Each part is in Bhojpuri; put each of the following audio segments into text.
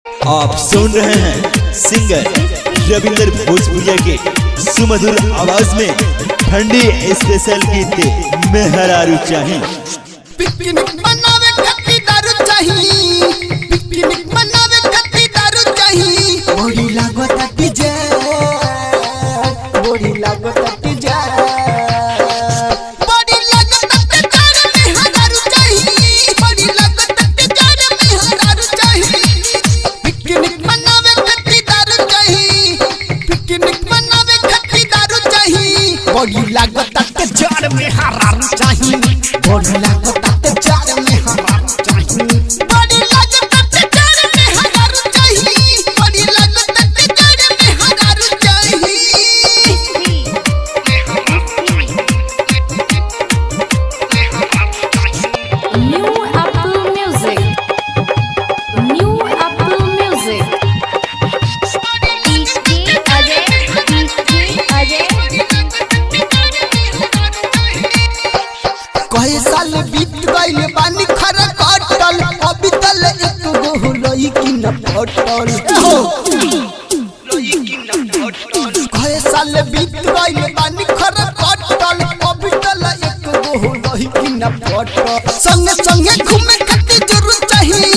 आप सुन रहे हैं सिंगर रविंदर भोजपुरिया के सुमधुर आवाज में ठंडी स्पेशल गीत मेहरारू चाहिए। पिकनिक मनावे खट्टी दारू चाहिए, पिकनिक मनावे खट्टी दारू चाहिए। बड़ी लागत डीजे, बड़ी लागत डीजे, बड़ी लागत डीजे में हजारू चाहिए, बड़ी लागत डीजे में हजारू चाहिए। पिकनिक मनावे खट्टी दारू चाहिए, पिकनिक मनावे खट्टी दारू चाहिए। बड़ी लागत डीजे में हजारू चाहिए, बड़ी लागत कई साल बीत गइल बानी खरा कटल, अभी तल एक गो लोई की न पटल। कई साल बीत गइल बानी खरा कटल, अभी तल एक गो लोई की न पटल। संग संगे घूमे खट्टी जरूर चाहिए,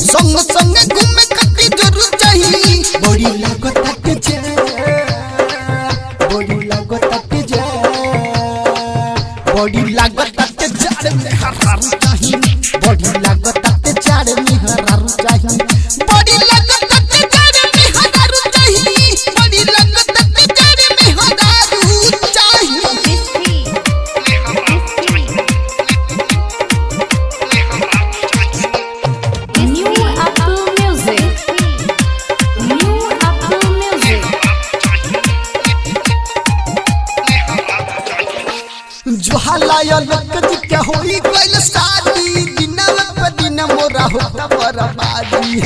संग संगे घूमे खट्टी जरूर चाहिए। बड़ी लागत डीजे, बड़ी लागत डीजे, बड़ी लागत हरारू चाहिए, बड़ी लागत चार में हरारू चाहिए, बड़ी लागत चार में हरारू चाहिए, बड़ी लागत चार में हरारू चाहिए। New Apple Music, New Apple Music। ज्वालाया लकज क्या होई गइल शादी, दिनवा पे दिन मोरा होता बर्बादी।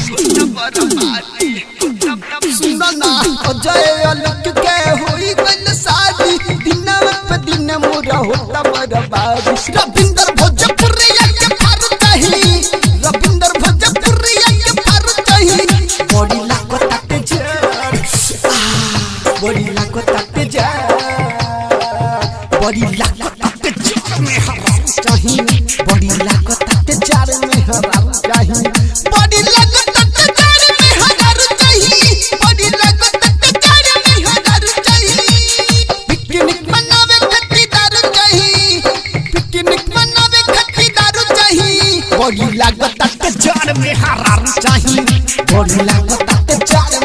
सुनो ना अजय अलग के होई गइल शादी, दिनवा पे दिन मोरा होता बर्बादी। रविंदर भोजपुरिया के फारू चाहिए, रविंदर भोजपुरिया के फारू चाहिए। बड़ी लागत डीजे, बड़ी लागत डीजे, बड़ी लागत में हरारू चाहिए, बड़ी लागत चार में हरारू चाहिए, बड़ी लागत चार में हरारू चाहिए, बड़ी लागत चार में हरारू चाहिए। पिकनिक मनावे खट्टी दारू चाहिए, पिकनिक मनावे खट्टी दारू चाहिए। बड़ी लागत चार में हरारू चाहिए, बड़ी लागत चार